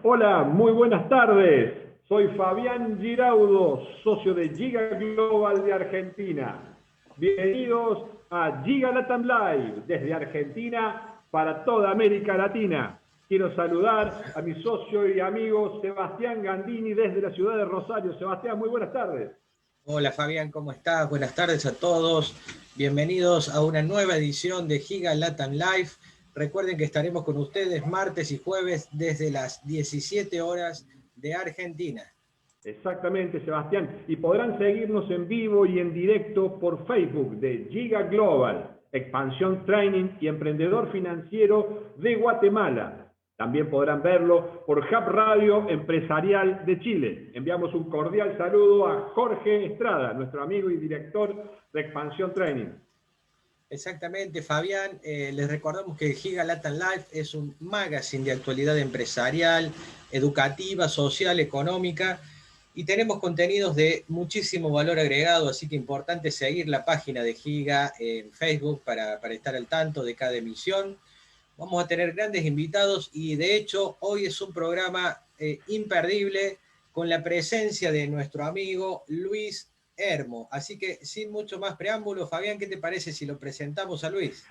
Hola, muy buenas tardes. Soy Fabián Giraudo, socio de Giga Global de Argentina. Bienvenidos a Giga Latam Live desde Argentina para toda América Latina. Quiero saludar a mi socio y amigo Sebastián Gandini desde la ciudad de Rosario. Sebastián, muy buenas tardes. Hola Fabián, ¿cómo estás? Buenas tardes a todos. Bienvenidos a una nueva edición de Giga Latam Live. Recuerden que estaremos con ustedes martes y jueves desde las 17 horas de Argentina. Exactamente, Sebastián. Y podrán seguirnos en vivo y en directo por Facebook de Giga Global, Expansión Training y Emprendedor Financiero de Guatemala. También podrán verlo por Hub Radio Empresarial de Chile. Enviamos un cordial saludo a Jorge Estrada, nuestro amigo y director de Expansión Training. Exactamente, Fabián. Les recordamos que Giga Latam Live es un magazine de actualidad empresarial, educativa, social, económica, y tenemos contenidos de muchísimo valor agregado, así que importante seguir la página de Giga en Facebook para estar al tanto de cada emisión. Vamos a tener grandes invitados y de hecho hoy es un programa imperdible con la presencia de nuestro amigo Luis Hermo. Así que sin mucho más preámbulo, Fabián, ¿qué te parece si lo presentamos a Luis?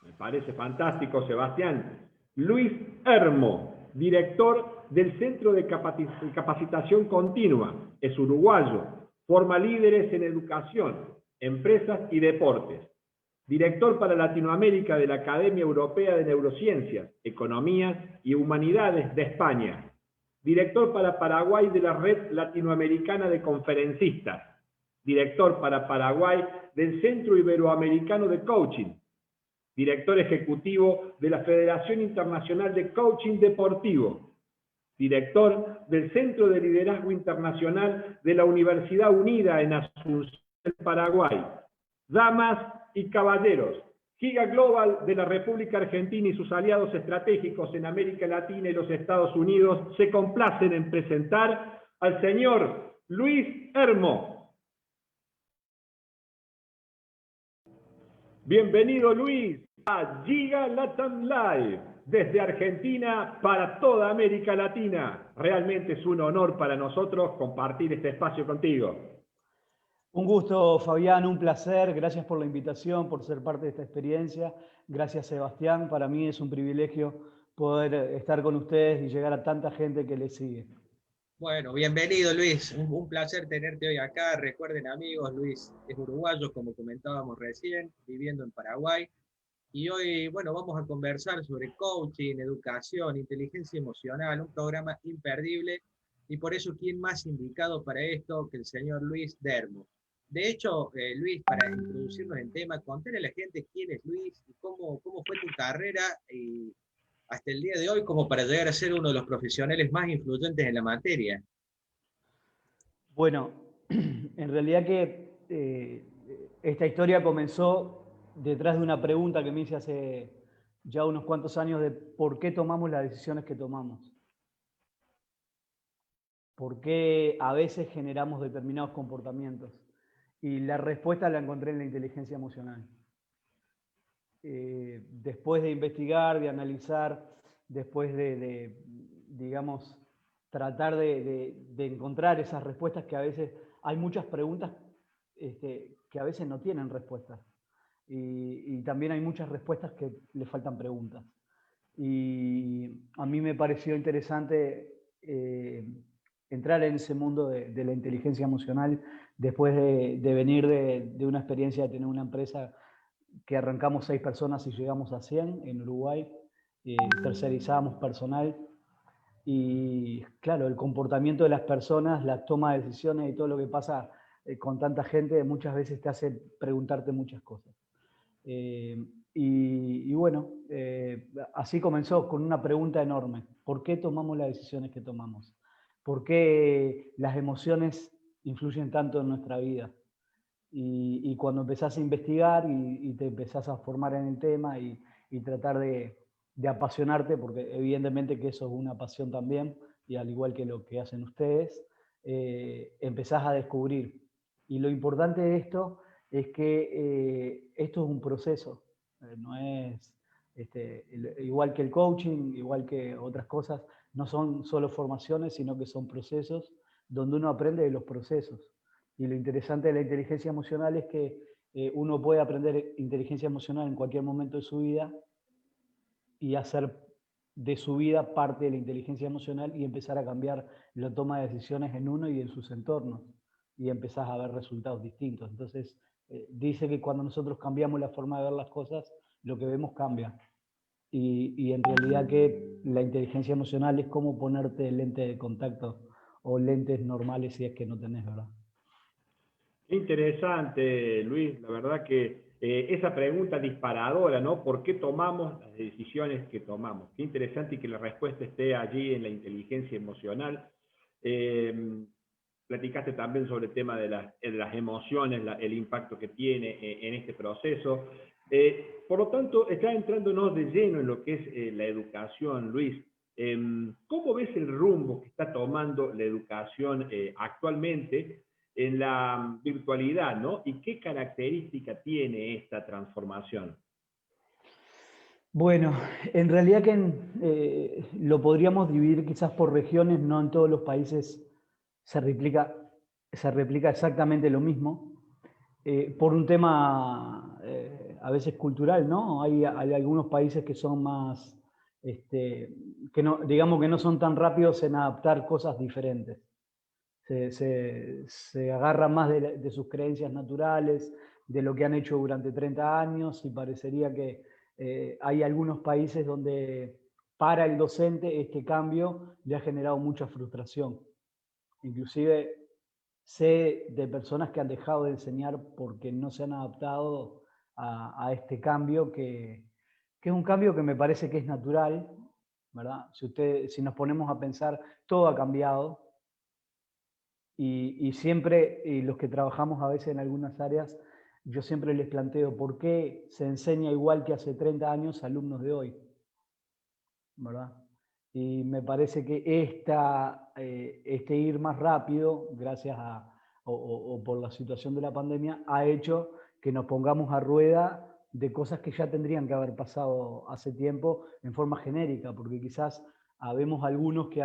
Me parece fantástico, Sebastián. Luis Hermo, director del Centro de Capacitación Continua, es uruguayo, forma líderes en educación, empresas y deportes. Director para Latinoamérica de la Academia Europea de Neurociencias, Economías y Humanidades de España. Director para Paraguay de la Red Latinoamericana de Conferencistas. Director para Paraguay del Centro Iberoamericano de Coaching. Director ejecutivo de la Federación Internacional de Coaching Deportivo, director del Centro de Liderazgo Internacional de la Universidad Unida en Asunción, Paraguay. Damas y caballeros, Giga Global de la República Argentina y sus aliados estratégicos en América Latina y los Estados Unidos se complacen en presentar al señor Luis Hermo. Bienvenido, Luis, a Giga Latam Live, desde Argentina para toda América Latina. Realmente es un honor para nosotros compartir este espacio contigo. Un gusto, Fabián, un placer. Gracias por la invitación, por ser parte de esta experiencia. Gracias, Sebastián. Para mí es un privilegio poder estar con ustedes y llegar a tanta gente que les sigue. Bueno, bienvenido Luis, un placer tenerte hoy acá. Recuerden amigos, Luis es uruguayo, como comentábamos recién, viviendo en Paraguay. Y hoy, bueno, vamos a conversar sobre coaching, educación, inteligencia emocional, un programa imperdible. Y por eso, ¿quién más indicado para esto que el señor Luis Hermo? De hecho, Luis, para introducirnos en tema, contarle a la gente quién es Luis y cómo fue tu carrera y hasta el día de hoy como para llegar a ser uno de los profesionales más influyentes en la materia. Bueno, en realidad que esta historia comenzó detrás de una pregunta que me hice hace ya unos cuantos años de por qué tomamos las decisiones que tomamos. ¿Por qué a veces generamos determinados comportamientos? Y la respuesta la encontré en la inteligencia emocional. Después de investigar, de analizar, después digamos, tratar de encontrar esas respuestas que a veces, hay muchas preguntas que a veces no tienen respuestas. Y también hay muchas respuestas que le faltan preguntas. Y a mí me pareció interesante entrar en ese mundo de la inteligencia emocional después de venir de una experiencia de tener una empresa que arrancamos 6 personas y llegamos a 100 en Uruguay, tercerizamos personal y claro, el comportamiento de las personas, la toma de decisiones y todo lo que pasa con tanta gente muchas veces te hace preguntarte muchas cosas. Y bueno, así comenzó con una pregunta enorme. ¿Por qué tomamos las decisiones que tomamos? ¿Por qué las emociones influyen tanto en nuestra vida? Y cuando empezás a investigar y te empezás a formar en el tema y tratar de apasionarte, porque evidentemente que eso es una pasión también, y al igual que lo que hacen ustedes, empezás a descubrir. Y lo importante de esto es que esto es un proceso, no es igual que el coaching, igual que otras cosas, no son solo formaciones, sino que son procesos donde uno aprende de los procesos. Y lo interesante de la inteligencia emocional es que uno puede aprender inteligencia emocional en cualquier momento de su vida y hacer de su vida parte de la inteligencia emocional y empezar a cambiar la toma de decisiones en uno y en sus entornos. Y empezás a ver resultados distintos. Entonces, dice que cuando nosotros cambiamos la forma de ver las cosas, lo que vemos cambia. Y en realidad que la inteligencia emocional es como ponerte lente de contacto o lentes normales si es que no tenés, ¿verdad? Qué interesante, Luis. La verdad que esa pregunta disparadora, ¿no? ¿Por qué tomamos las decisiones que tomamos? Qué interesante y que la respuesta esté allí en la inteligencia emocional. Eh, Platicaste también sobre el tema de las emociones, el impacto que tiene en este proceso. Por lo tanto, está entrándonos de lleno en lo que es la educación, Luis. ¿Cómo ves el rumbo que está tomando la educación actualmente en la virtualidad, ¿no? ¿Y qué característica tiene esta transformación? Bueno, en realidad que lo podríamos dividir quizás por regiones, no en todos los países se replica, se replica exactamente lo mismo, por un tema a veces cultural, ¿no? Hay algunos países que son más, que no, digamos que no son tan rápidos en adaptar cosas diferentes. Se agarran más de sus creencias naturales, de lo que han hecho durante 30 años, y parecería que hay algunos países donde para el docente este cambio le ha generado mucha frustración. Inclusive sé de personas que han dejado de enseñar porque no se han adaptado a este cambio, que es un cambio que me parece que es natural, ¿verdad? Si nos ponemos a pensar, todo ha cambiado. Y siempre, y los que trabajamos a veces en algunas áreas, yo siempre les planteo por qué se enseña igual que hace 30 años a alumnos de hoy, ¿verdad? Y me parece que este ir más rápido, gracias o por la situación de la pandemia, ha hecho que nos pongamos a rueda de cosas que ya tendrían que haber pasado hace tiempo en forma genérica, porque quizás habemos algunos que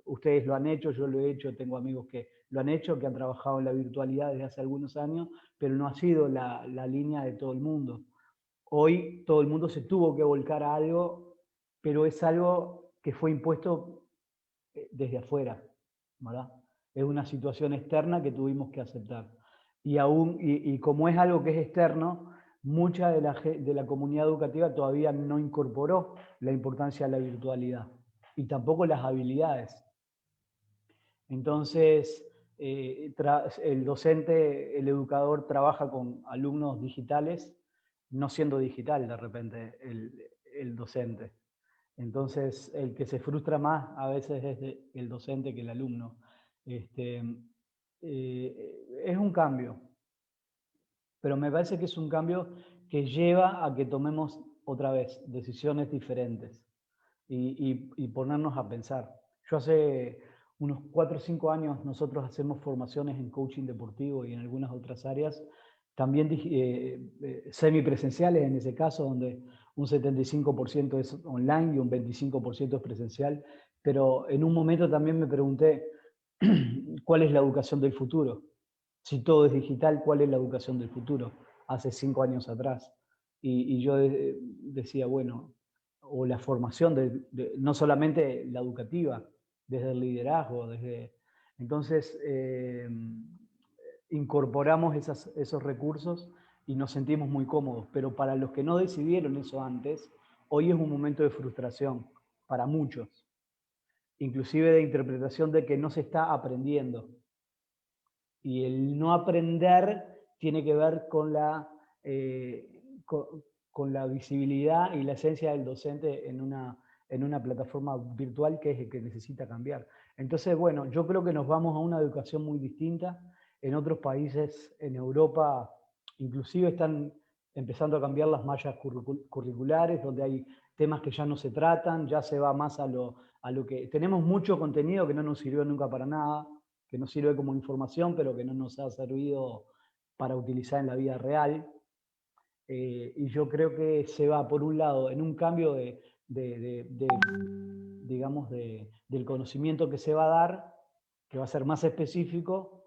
ustedes lo han hecho, yo lo he hecho, tengo amigos que lo han hecho, que han trabajado en la virtualidad desde hace algunos años, pero no ha sido la línea de todo el mundo. Hoy todo el mundo se tuvo que volcar a algo, pero es algo que fue impuesto desde afuera, ¿verdad? Es una situación externa que tuvimos que aceptar. Y como es algo que es externo, mucha de la comunidad educativa todavía no incorporó la importancia de la virtualidad y tampoco las habilidades. Entonces, el docente, el educador trabaja con alumnos digitales, no siendo digital de repente el docente. Entonces, el que se frustra más a veces es el docente que el alumno. Es un cambio, pero me parece que es un cambio que lleva a que tomemos otra vez decisiones diferentes y ponernos a pensar. Yo hace unos 4 o 5 años nosotros hacemos formaciones en coaching deportivo y en algunas otras áreas, también semipresenciales en ese caso, donde un 75% es online y un 25% es presencial, pero en un momento también me pregunté, ¿cuál es la educación del futuro? Si todo es digital, ¿cuál es la educación del futuro? Hace 5 años atrás. Y yo decía, bueno, o la formación, no solamente la educativa, desde el liderazgo, Entonces, incorporamos esos recursos y nos sentimos muy cómodos, pero para los que no decidieron eso antes, hoy es un momento de frustración para muchos, inclusive de interpretación de que no se está aprendiendo. Y el no aprender tiene que ver con con la visibilidad y la esencia del docente en una plataforma virtual, que es el que necesita cambiar. Entonces, bueno, yo creo que nos vamos a una educación muy distinta. En otros países, en Europa, inclusive están empezando a cambiar las mallas curriculares, donde hay temas que ya no se tratan, ya se va más a lo que... Tenemos mucho contenido que no nos sirvió nunca para nada, que nos sirve como información, pero que no nos ha servido para utilizar en la vida real. Y yo creo que se va, por un lado, en un cambio de digamos, del conocimiento que se va a dar, que va a ser más específico,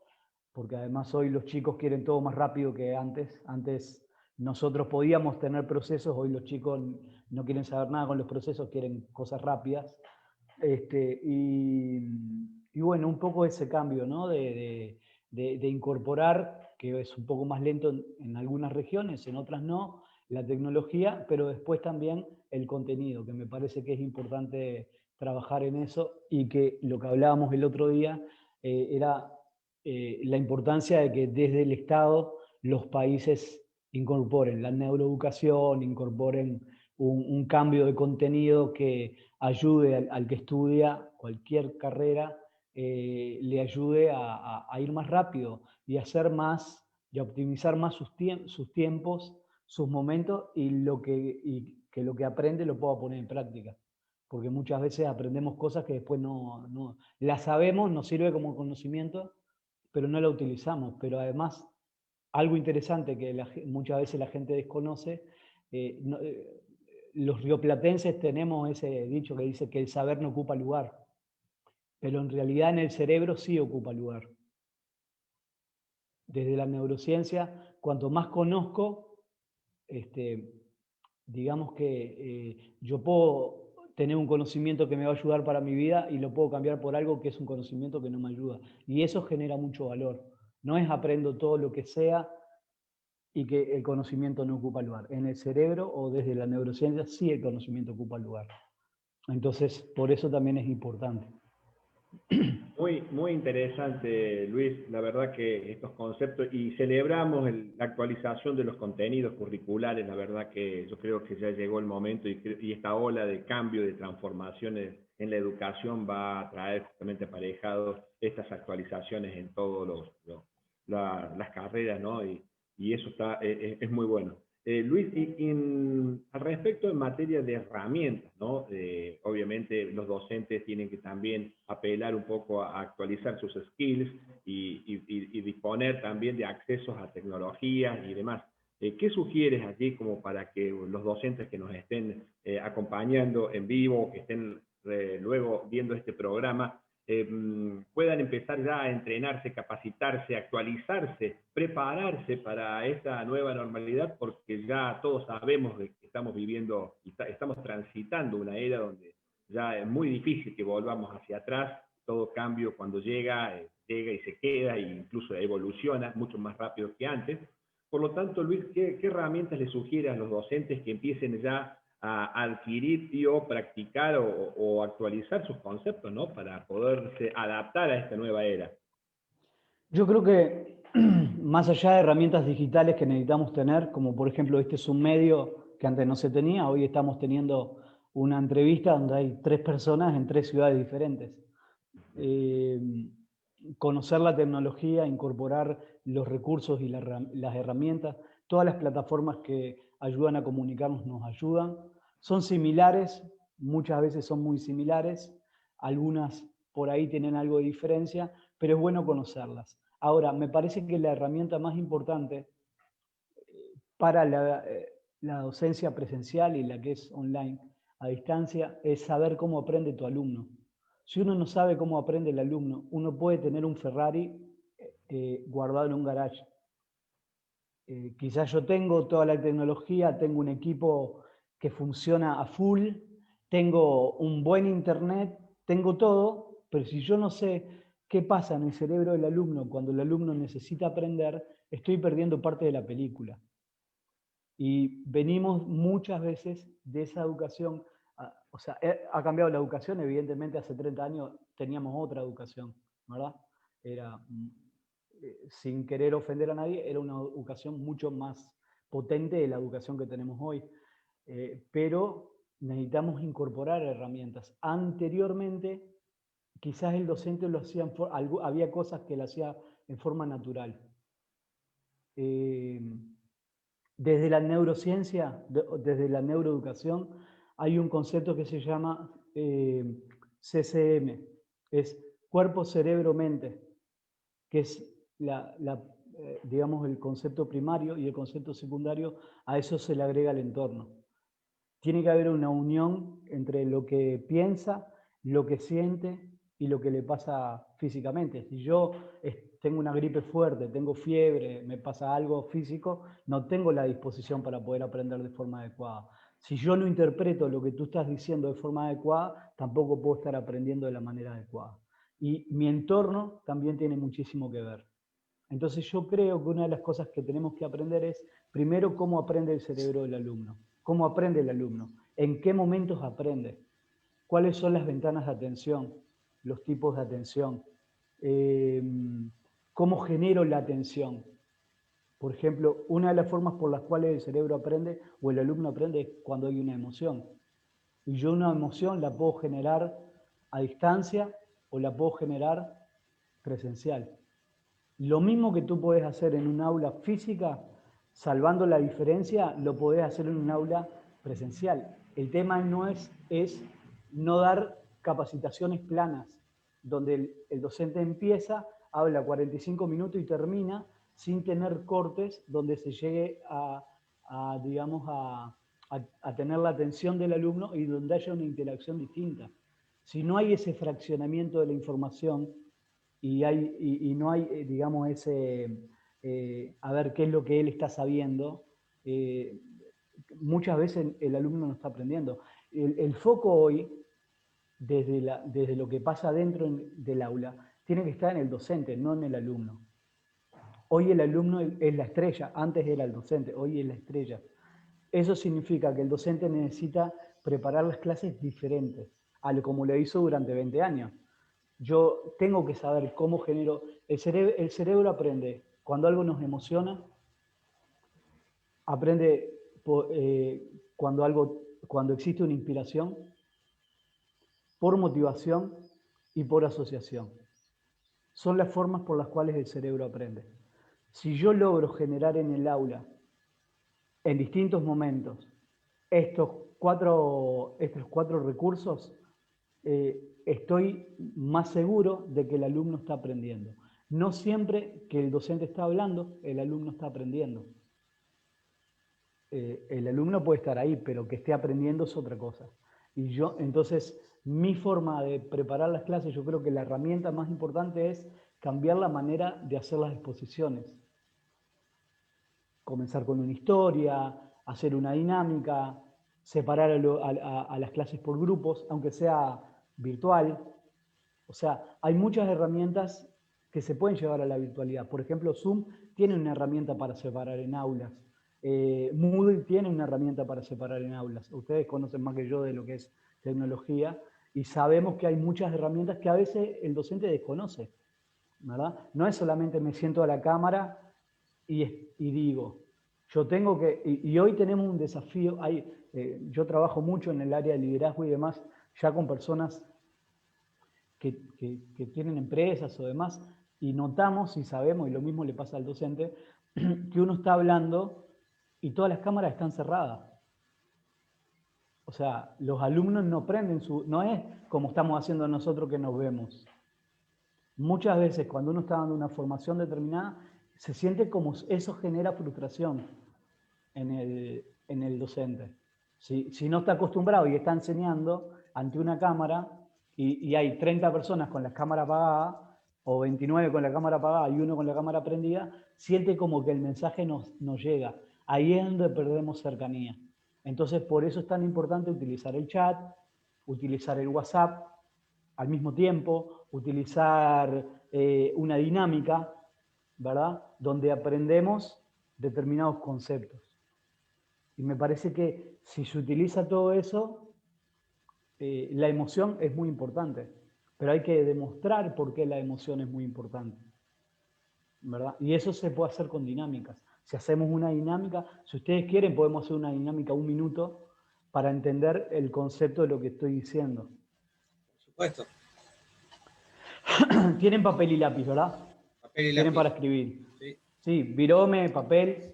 porque además hoy los chicos quieren todo más rápido que antes. Antes nosotros podíamos tener procesos, hoy los chicos no quieren saber nada con los procesos, quieren cosas rápidas. Y bueno, un poco ese cambio, ¿no? de incorporar, que es un poco más lento en algunas regiones, en otras no, la tecnología, pero después también el contenido, que me parece que es importante trabajar en eso, y que lo que hablábamos el otro día era la importancia de que desde el Estado los países incorporen la neuroeducación, incorporen un cambio de contenido que ayude al que estudia cualquier carrera, le ayude a ir más rápido y a hacer más, y a optimizar más sus tiempos, sus momentos, y que lo que aprende lo pueda poner en práctica. Porque muchas veces aprendemos cosas que después no las sabemos, nos sirve como conocimiento, pero no la utilizamos. Pero además, algo interesante que muchas veces la gente desconoce, los rioplatenses tenemos ese dicho que dice que el saber no ocupa lugar, pero en realidad en el cerebro sí ocupa lugar. Desde la neurociencia, cuanto más conozco, digamos que yo puedo tener un conocimiento que me va a ayudar para mi vida y lo puedo cambiar por algo que es un conocimiento que no me ayuda. Y eso genera mucho valor. No es aprendo todo lo que sea y que el conocimiento no ocupa lugar. En el cerebro o desde la neurociencia sí el conocimiento ocupa lugar. Entonces, por eso también es importante. Muy, muy interesante, Luis. La verdad que estos conceptos, y celebramos la actualización de los contenidos curriculares. La verdad que yo creo que ya llegó el momento, y esta ola de cambio, de transformaciones en la educación va a traer justamente aparejado estas actualizaciones en todas las carreras, ¿no? Y eso es muy bueno. Luis, al respecto en materia de herramientas, ¿no? Obviamente los docentes tienen que también apelar un poco a actualizar sus skills y disponer también de accesos a tecnologías y demás. ¿Qué sugieres allí como para que los docentes que nos estén acompañando en vivo, que estén luego viendo este programa, puedan empezar ya a entrenarse, capacitarse, actualizarse, prepararse para esta nueva normalidad? Porque ya todos sabemos de que estamos viviendo y estamos transitando una era donde ya es muy difícil que volvamos hacia atrás. Todo cambio cuando llega y se queda, e incluso evoluciona mucho más rápido que antes. Por lo tanto, Luis, ¿qué herramientas le sugiere a los docentes que empiecen ya a adquirir o practicar o actualizar sus conceptos, ¿no? Para poderse adaptar a esta nueva era? Yo creo que más allá de herramientas digitales que necesitamos tener, como por ejemplo este es un medio que antes no se tenía, hoy estamos teniendo una entrevista donde hay 3 personas en 3 ciudades diferentes. Conocer la tecnología, incorporar los recursos y las herramientas, todas las plataformas que ayudan a comunicarnos nos ayudan. Son similares, muchas veces son muy similares, algunas por ahí tienen algo de diferencia, pero es bueno conocerlas. Ahora, me parece que la herramienta más importante para la docencia presencial y la que es online, a distancia, es saber cómo aprende tu alumno. Si uno no sabe cómo aprende el alumno, uno puede tener un Ferrari guardado en un garage. Quizás yo tengo toda la tecnología, tengo un equipo que funciona a full, tengo un buen internet, tengo todo, pero si yo no sé qué pasa en el cerebro del alumno cuando el alumno necesita aprender, estoy perdiendo parte de la película. Y venimos muchas veces de esa educación, o sea, ha cambiado la educación, evidentemente hace 30 años teníamos otra educación, ¿verdad? Era, sin querer ofender a nadie, era una educación mucho más potente de la educación que tenemos hoy. Pero necesitamos incorporar herramientas. Anteriormente, quizás el docente lo hacía, había cosas que lo hacía en forma natural. Desde la neurociencia, desde la neuroeducación, hay un concepto que se llama CCM, es cuerpo, cerebro, mente, que es digamos, el concepto primario, y el concepto secundario, a eso se le agrega el entorno. Tiene que haber una unión entre lo que piensa, lo que siente y lo que le pasa físicamente. Si yo tengo una gripe fuerte, tengo fiebre, me pasa algo físico, no tengo la disposición para poder aprender de forma adecuada. Si yo no interpreto lo que tú estás diciendo de forma adecuada, tampoco puedo estar aprendiendo de la manera adecuada. Y mi entorno también tiene muchísimo que ver. Entonces yo creo que una de las cosas que tenemos que aprender es, primero, cómo aprende el cerebro del alumno. ¿Cómo aprende el alumno? ¿En qué momentos aprende? ¿Cuáles son las ventanas de atención? Los tipos de atención. ¿Cómo genero la atención? Por ejemplo, una de las formas por las cuales el cerebro aprende o el alumno aprende es cuando hay una emoción. Y yo una emoción la puedo generar a distancia o la puedo generar presencial. Lo mismo que tú puedes hacer en un aula física, salvando la diferencia, lo podés hacer en un aula presencial. El tema no es no dar capacitaciones planas, donde el docente empieza, habla 45 minutos y termina sin tener cortes, donde se llegue digamos, a tener la atención del alumno y donde haya una interacción distinta. Si no hay ese fraccionamiento de la información, y no hay, digamos, a ver qué es lo que él está sabiendo, muchas veces el alumno no está aprendiendo. El foco hoy, desde lo que pasa dentro del aula, tiene que estar en el docente, no en el alumno. Hoy el alumno es la estrella, antes era el docente, hoy es la estrella. Eso significa que el docente necesita preparar las clases diferentes a lo como lo hizo durante 20 años. Yo tengo que saber cómo genero. El cerebro aprende cuando algo nos emociona, aprende cuando existe una inspiración, por motivación y por asociación. Son las formas por las cuales el cerebro aprende. Si yo logro generar en el aula, en distintos momentos, estos cuatro recursos, estoy más seguro de que el alumno está aprendiendo. No siempre que el docente está hablando, el alumno está aprendiendo. El alumno puede estar ahí, pero que esté aprendiendo es otra cosa. Y entonces, mi forma de preparar las clases, yo creo que la herramienta más importante es cambiar la manera de hacer las exposiciones. Comenzar con una historia, hacer una dinámica, separar a las clases por grupos, aunque sea virtual. O sea, hay muchas herramientas que se pueden llevar a la virtualidad. Por ejemplo, Zoom tiene una herramienta para separar en aulas. Moodle tiene una herramienta para separar en aulas. Ustedes conocen más que yo de lo que es tecnología y sabemos que hay muchas herramientas que a veces el docente desconoce, ¿verdad? No es solamente me siento a la cámara y digo, yo tengo que, y hoy tenemos un desafío, yo trabajo mucho en el área de liderazgo y demás, ya con personas que tienen empresas o demás, y notamos y sabemos, y lo mismo le pasa al docente, que uno está hablando y todas las cámaras están cerradas. O sea, los alumnos no prenden no es como estamos haciendo nosotros que nos vemos. Muchas veces cuando uno está dando una formación determinada, se siente como eso genera frustración en el docente. Si no está acostumbrado y está enseñando ante una cámara y hay 30 personas con las cámaras apagadas o 29 con la cámara apagada y uno con la cámara prendida, siente como que el mensaje no llega. Ahí es donde perdemos cercanía. Entonces, por eso es tan importante utilizar el chat, utilizar el WhatsApp al mismo tiempo, utilizar una dinámica, ¿verdad? Donde aprendemos determinados conceptos. Y me parece que si se utiliza todo eso, la emoción es muy importante, pero hay que demostrar por qué la emoción es muy importante, ¿verdad? Y eso se puede hacer con dinámicas. Si hacemos una dinámica, si ustedes quieren, podemos hacer una dinámica 1 minuto para entender el concepto de lo que estoy diciendo. Por supuesto. Tienen papel y lápiz, ¿verdad? Papel y lápiz. Tienen para escribir. Sí. Sí, virome, papel.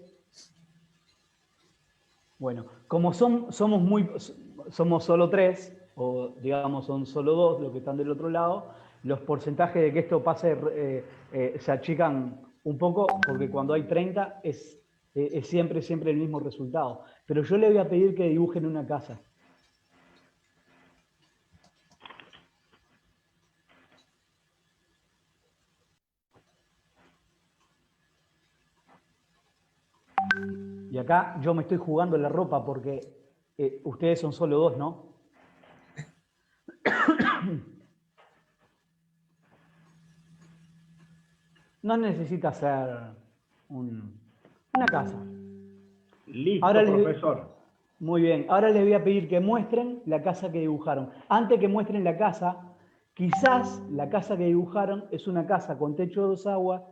Bueno, como somos solo 3, o digamos son solo 2 los que están del otro lado, los porcentajes de que esto pase se achican un poco, porque cuando hay 30 es siempre el mismo resultado. Pero yo le voy a pedir que dibujen una casa. Y acá yo me estoy jugando la ropa porque ustedes son solo dos, ¿no? No necesita ser una casa. Listo, Ahora profesor. muy bien, ahora les voy a pedir que muestren la casa que dibujaron. Antes que muestren la casa, quizás la casa que dibujaron es una casa con techo de 2 aguas,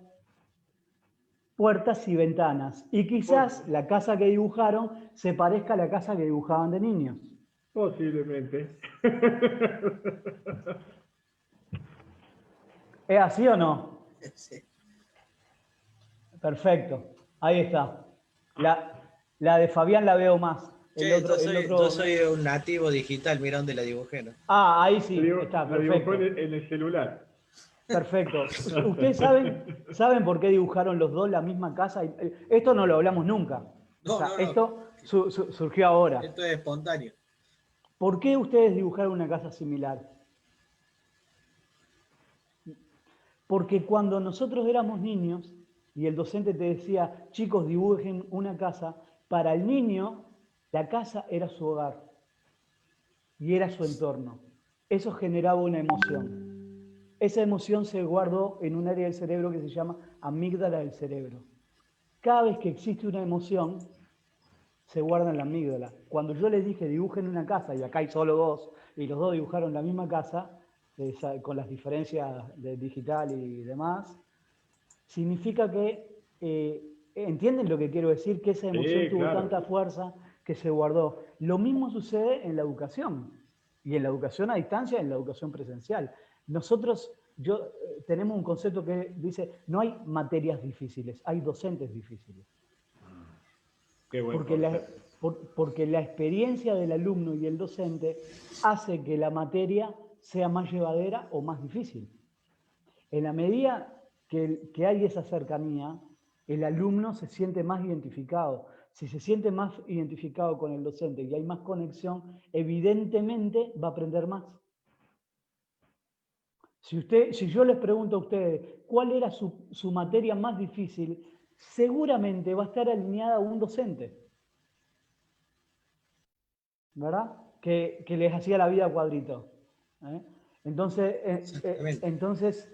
puertas y ventanas. Y quizás la casa que dibujaron se parezca a la casa que dibujaban de niños. Posiblemente. ¿Es así o no? Sí. Perfecto, ahí está. La de Fabián la veo más. Che, yo soy un nativo digital, mira dónde la dibujé, ¿no? Ah, ahí sí, está, Lo dibujó perfecto. en el celular. Perfecto. ¿Ustedes saben por qué dibujaron los dos la misma casa? Esto no lo hablamos nunca. O No, sea, no, no. esto surgió ahora. Esto es espontáneo. ¿Por qué ustedes dibujaron una casa similar? Porque cuando nosotros éramos niños y el docente te decía, chicos, dibujen una casa, para el niño la casa era su hogar y era su entorno. Eso generaba una emoción. Esa emoción se guardó en un área del cerebro que se llama amígdala del cerebro. Cada vez que existe una emoción, se guarda en la amígdala. Cuando yo les dije dibujen una casa, y acá hay solo dos, y los dos dibujaron la misma casa, con las diferencias de digital y demás, significa que entienden lo que quiero decir, que esa emoción Sí, tuvo claro. tanta fuerza que se guardó. Lo mismo sucede en la educación, y en la educación a distancia, y en la educación presencial. Nosotros tenemos un concepto que dice, no hay materias difíciles, hay docentes difíciles. Qué buen Porque concepto. porque la experiencia del alumno y el docente hace que la materia sea más llevadera o más difícil. En la medida que hay esa cercanía, el alumno se siente más identificado. Si se siente más identificado con el docente y hay más conexión, evidentemente va a aprender más. Si yo les pregunto a ustedes cuál era su materia más difícil, seguramente va a estar alineada a un docente, ¿verdad? Que les hacía la vida a cuadrito. ¿eh? Entonces,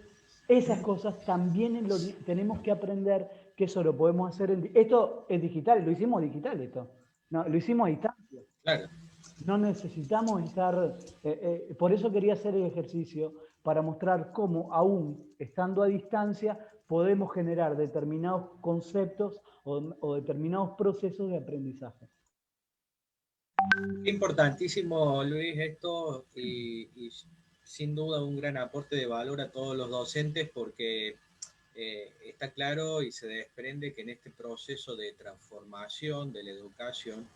esas cosas también tenemos que aprender que eso lo podemos hacer. Esto es digital, lo hicimos digital esto. No, lo hicimos a distancia. Claro. No necesitamos estar... por eso quería hacer el ejercicio, para mostrar cómo aún estando a distancia podemos generar determinados conceptos o determinados procesos de aprendizaje. Importantísimo, Luis, esto y sin duda un gran aporte de valor a todos los docentes porque está claro y se desprende que en este proceso de transformación de la educación,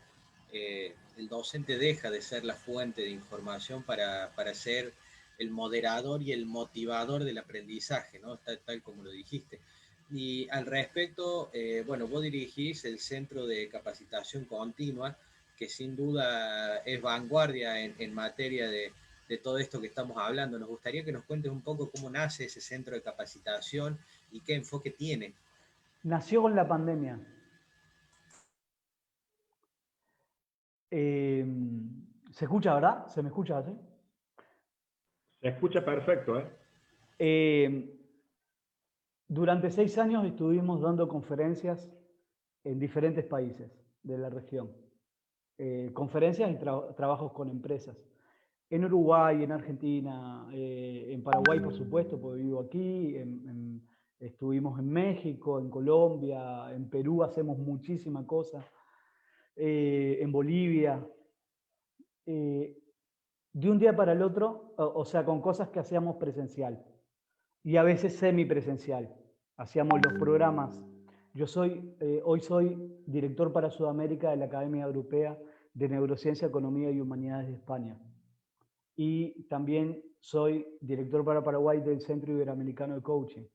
el docente deja de ser la fuente de información para ser el moderador y el motivador del aprendizaje, ¿no? Tal como lo dijiste. Y al respecto, bueno, vos dirigís el Centro de Capacitación Continua, que sin duda es vanguardia en materia de todo esto que estamos hablando. Nos gustaría que nos cuentes un poco cómo nace ese centro de capacitación y qué enfoque tiene. Nació con la pandemia. ¿Se escucha, verdad? ¿Se me escucha así? Se escucha perfecto, Durante 6 años estuvimos dando conferencias en diferentes países de la región. Conferencias y trabajos con empresas. En Uruguay, en Argentina, en Paraguay, por supuesto, porque vivo aquí, estuvimos en México, en Colombia, en Perú hacemos muchísima cosa, en Bolivia. De un día para el otro, o sea, con cosas que hacíamos presencial y a veces semipresencial. Hacíamos los programas. Hoy soy director para Sudamérica de la Academia Europea de Neurociencia, Economía y Humanidades de España. Y también soy director para Paraguay del Centro Iberoamericano de Coaching.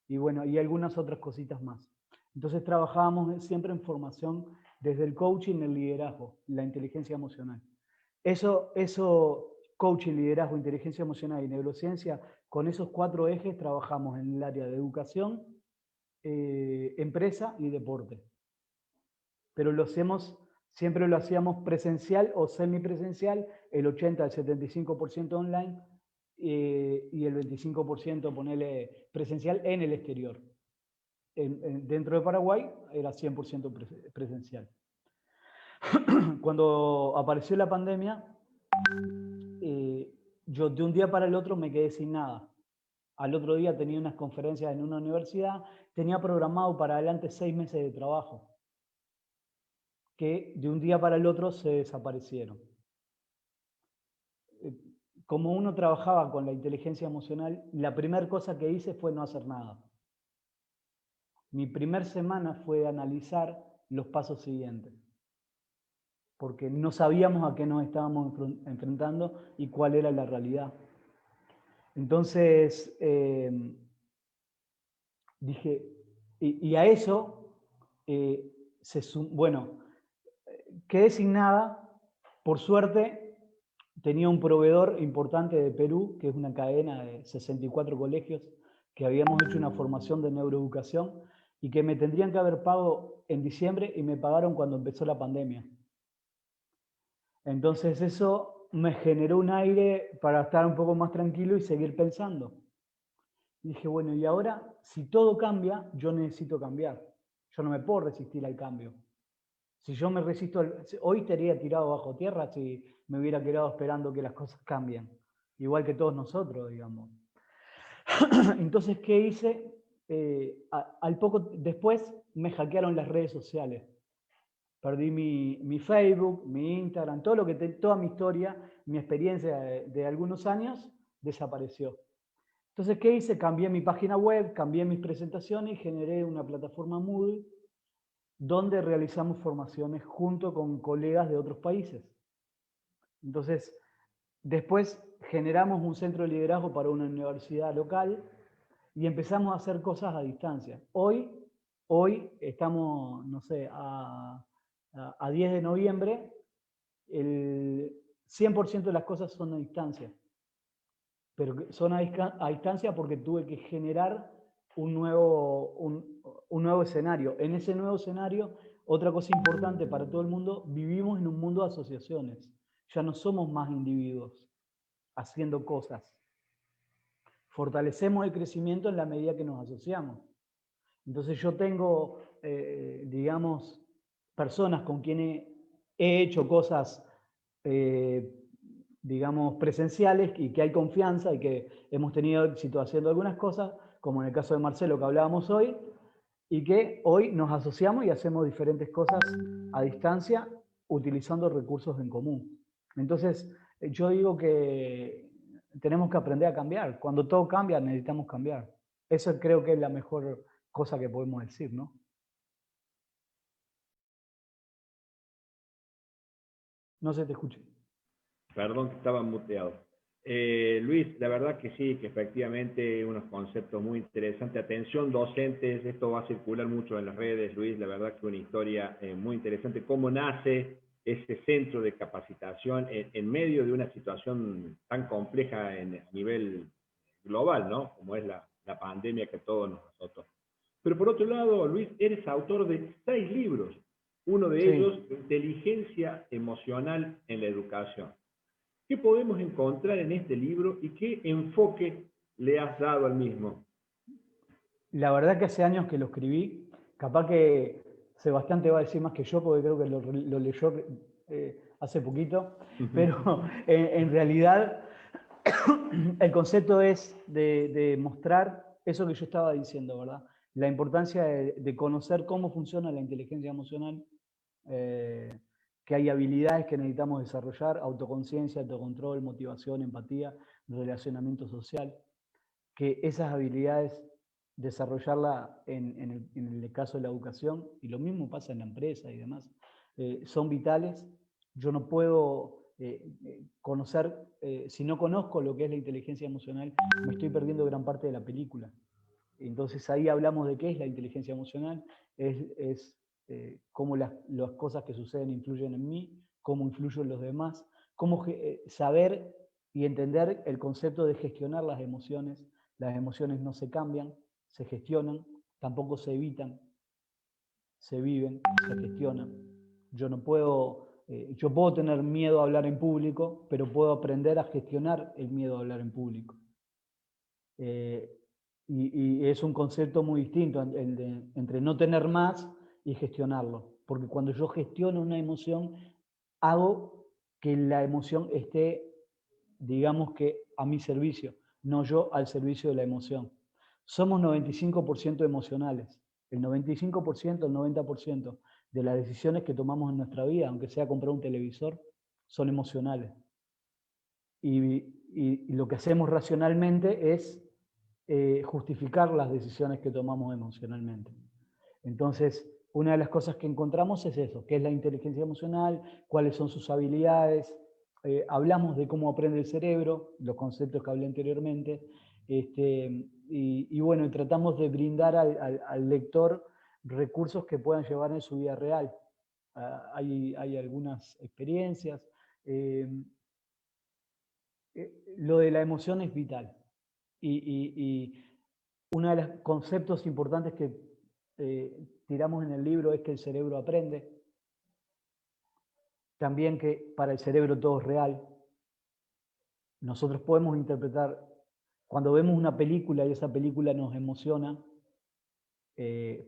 Y bueno, y algunas otras cositas más. Entonces trabajábamos siempre en formación desde el coaching, el liderazgo, la inteligencia emocional. Eso, coaching, liderazgo, inteligencia emocional y neurociencia, con esos 4 ejes trabajamos en el área de educación, empresa y deporte. pero siempre lo hacíamos presencial o semipresencial, el 80 al 75% online y el 25% ponele presencial en el exterior. Dentro de Paraguay era 100% presencial. Cuando apareció la pandemia, yo de un día para el otro me quedé sin nada. Al otro día tenía unas conferencias en una universidad, tenía programado para adelante 6 meses de trabajo, que de un día para el otro se desaparecieron. Como uno trabajaba con la inteligencia emocional, la primera cosa que hice fue no hacer nada. Mi primera semana fue analizar los pasos siguientes, porque no sabíamos a qué nos estábamos enfrentando y cuál era la realidad. Entonces, dije, y a eso, bueno, quedé sin nada. Por suerte, tenía un proveedor importante de Perú, que es una cadena de 64 colegios, que habíamos hecho una formación de neuroeducación y que me tendrían que haber pagado en diciembre y me pagaron cuando empezó la pandemia. Entonces eso me generó un aire para estar un poco más tranquilo y seguir pensando. Y dije, bueno, y ahora, si todo cambia, yo necesito cambiar. Yo no me puedo resistir al cambio. Si yo me resisto, hoy estaría tirado bajo tierra si me hubiera quedado esperando que las cosas cambien. Igual que todos nosotros, digamos. Entonces, ¿qué hice? Al poco después me hackearon las redes sociales. Perdí mi Facebook, mi Instagram, todo toda mi historia, mi experiencia de algunos años, desapareció. Entonces, ¿qué hice? Cambié mi página web, cambié mis presentaciones y generé una plataforma Moodle donde realizamos formaciones junto con colegas de otros países. Entonces, después generamos un centro de liderazgo para una universidad local y empezamos a hacer cosas a distancia. Hoy estamos, no sé, a 10 de noviembre, el 100% de las cosas son a distancia. Pero son a distancia porque tuve que generar un nuevo escenario. En ese nuevo escenario, otra cosa importante para todo el mundo, vivimos en un mundo de asociaciones. Ya no somos más individuos haciendo cosas. Fortalecemos el crecimiento en la medida que nos asociamos. Entonces yo tengo, digamos, personas con quienes he hecho cosas, digamos, presenciales y que hay confianza y que hemos tenido éxito haciendo algunas cosas, como en el caso de Marcelo que hablábamos hoy, y que hoy nos asociamos y hacemos diferentes cosas a distancia utilizando recursos en común. Entonces, yo digo que tenemos que aprender a cambiar. Cuando todo cambia, necesitamos cambiar. Eso creo que es la mejor cosa que podemos decir, ¿no? No se te escucha. Perdón que estaba muteado. Luis, la verdad que sí, que efectivamente unos conceptos muy interesantes. Atención, docentes, esto va a circular mucho en las redes, Luis, la verdad que una historia muy interesante. ¿Cómo nace ese centro de capacitación en medio de una situación tan compleja a nivel global, ¿no? Como es la pandemia que todos nos azotó. Pero por otro lado, Luis, eres autor de 6 libros. Uno de ellos, Inteligencia Emocional en la Educación. ¿Qué podemos encontrar en este libro y qué enfoque le has dado al mismo? La verdad que hace años que lo escribí, capaz que Sebastián te va a decir más que yo, porque creo que lo leyó hace poquito, pero en realidad el concepto es de mostrar eso que yo estaba diciendo, ¿verdad? La importancia de conocer cómo funciona la inteligencia emocional, que hay habilidades que necesitamos desarrollar, autoconciencia, autocontrol, motivación, empatía, relacionamiento social, que esas habilidades desarrollarla en el caso de la educación, y lo mismo pasa en la empresa y demás, son vitales. Yo no puedo conocer, si no conozco lo que es la inteligencia emocional, me estoy perdiendo gran parte de la película. Entonces ahí hablamos de qué es la inteligencia emocional, es cómo las cosas que suceden influyen en mí, cómo influyen en los demás, cómo saber y entender el concepto de gestionar las emociones. Las emociones no se cambian, se gestionan, tampoco se evitan, se viven, se gestionan. Yo no puedo, yo puedo tener miedo a hablar en público, pero puedo aprender a gestionar el miedo a hablar en público. Y es un concepto muy distinto entre no tener más y gestionarlo. Porque cuando yo gestiono una emoción, hago que la emoción esté, digamos que a mi servicio, no yo al servicio de la emoción. Somos 95% emocionales. El 95%, el 90% de las decisiones que tomamos en nuestra vida, aunque sea comprar un televisor, son emocionales. Y lo que hacemos racionalmente es justificar las decisiones que tomamos emocionalmente. Entonces, una de las cosas que encontramos es eso, qué es la inteligencia emocional, cuáles son sus habilidades. Hablamos de cómo aprende el cerebro, los conceptos que hablé anteriormente, y bueno, tratamos de brindar al lector recursos que puedan llevar en su vida real. Hay algunas experiencias. Lo de la emoción es vital. Y uno de los conceptos importantes que tiramos en el libro es que el cerebro aprende. También que para el cerebro todo es real. Nosotros podemos interpretar, cuando vemos una película y esa película nos emociona,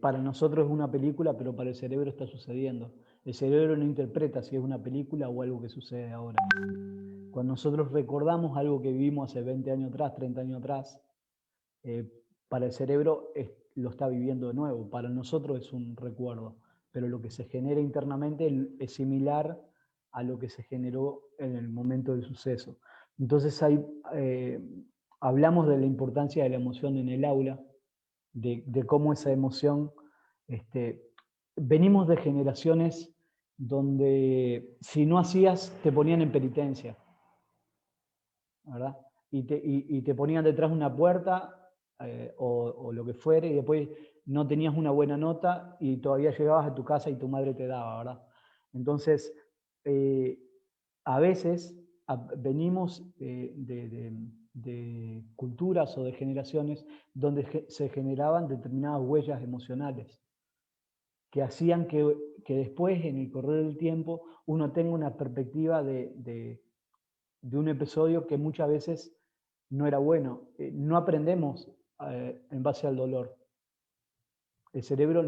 para nosotros es una película, pero para el cerebro está sucediendo. El cerebro no interpreta si es una película o algo que sucede ahora. Cuando nosotros recordamos algo que vivimos hace 20 años atrás, 30 años atrás, para el cerebro lo está viviendo de nuevo. Para nosotros es un recuerdo, pero lo que se genera internamente es similar a lo que se generó en el momento del suceso. Entonces hablamos de la importancia de la emoción en el aula, de cómo esa emoción, venimos de generaciones donde si no hacías te ponían en penitencia, ¿verdad? Y te ponían detrás de una puerta o lo que fuere, y después no tenías una buena nota y todavía llegabas a tu casa y tu madre te daba, ¿verdad? Entonces, a veces venimos de culturas o de generaciones donde se generaban determinadas huellas emocionales que hacían que después, en el correr del tiempo, uno tenga una perspectiva de un episodio que muchas veces no era bueno. No aprendemos en base al dolor. El cerebro,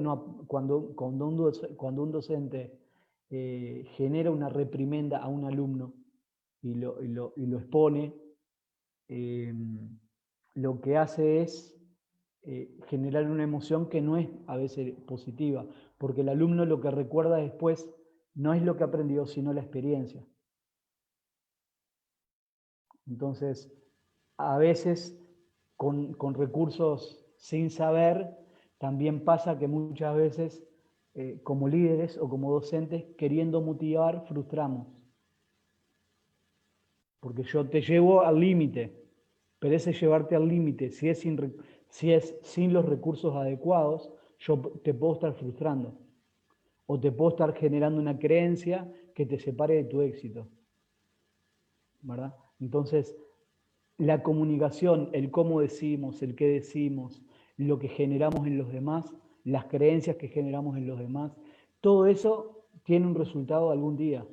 cuando un docente genera una reprimenda a un alumno y lo expone, lo que hace es generar una emoción que no es a veces positiva, porque el alumno lo que recuerda después no es lo que aprendió, sino la experiencia. Entonces, a veces con recursos sin saber, también pasa que muchas veces como líderes o como docentes, queriendo motivar, frustramos. Porque yo te llevo al límite, pero ese llevarte al límite, si es sin los recursos adecuados, yo te puedo estar frustrando. O te puedo estar generando una creencia que te separe de tu éxito. ¿Verdad? Entonces, la comunicación, el cómo decimos, el qué decimos, lo que generamos en los demás, las creencias que generamos en los demás, todo eso tiene un resultado algún día.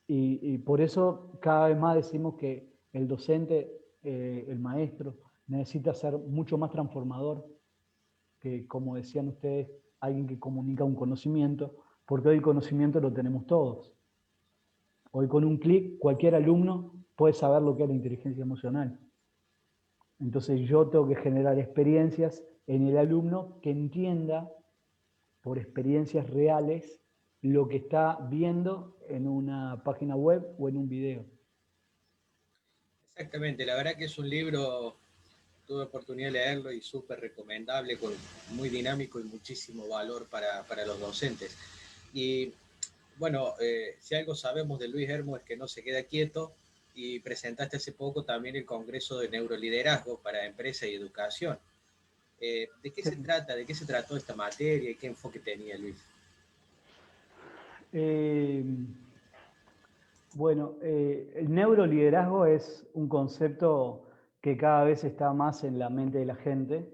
Y por eso cada vez más decimos que el docente, el maestro, necesita ser mucho más transformador que, como decían ustedes, alguien que comunica un conocimiento, porque hoy el conocimiento lo tenemos todos. Hoy con un clic cualquier alumno puede saber lo que es la inteligencia emocional. Entonces yo tengo que generar experiencias en el alumno que entienda por experiencias reales lo que está viendo en una página web o en un video. Exactamente, la verdad que es un libro, tuve oportunidad de leerlo y súper recomendable, muy dinámico y muchísimo valor para los docentes. Y bueno, si algo sabemos de Luis Hermo es que no se queda quieto, y presentaste hace poco también el Congreso de Neuroliderazgo para Empresa y Educación. ¿De qué se trata? ¿De qué se trató esta materia y qué enfoque tenía Luis? Bueno, el neuroliderazgo es un concepto que cada vez está más en la mente de la gente.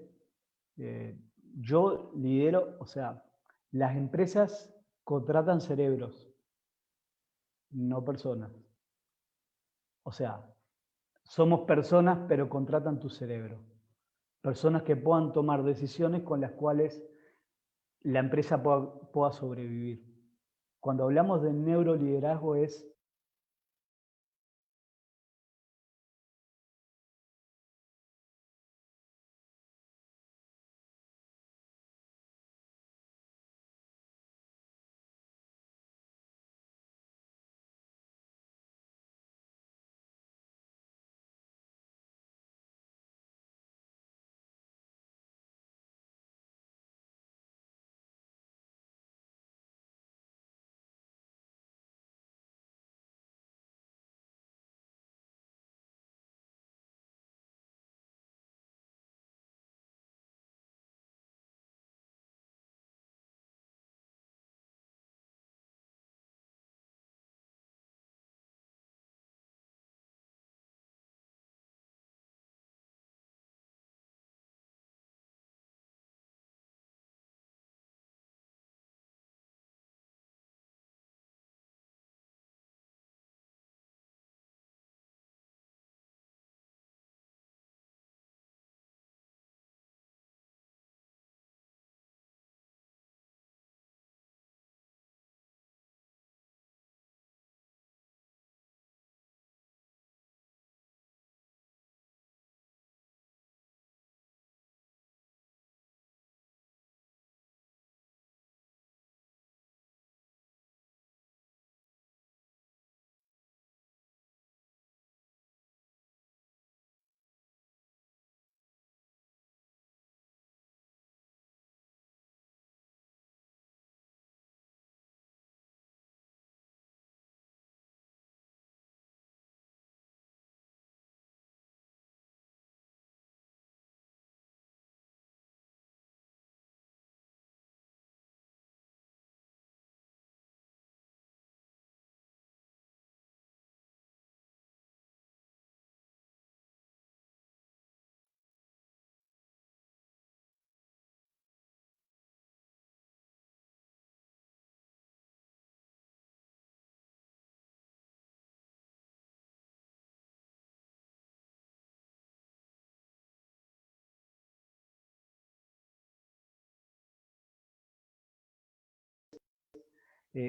Yo lidero, o sea, las empresas contratan cerebros, no personas. O sea, somos personas, pero contratan tu cerebro. Personas que puedan tomar decisiones con las cuales la empresa pueda sobrevivir. Cuando hablamos de neuroliderazgo es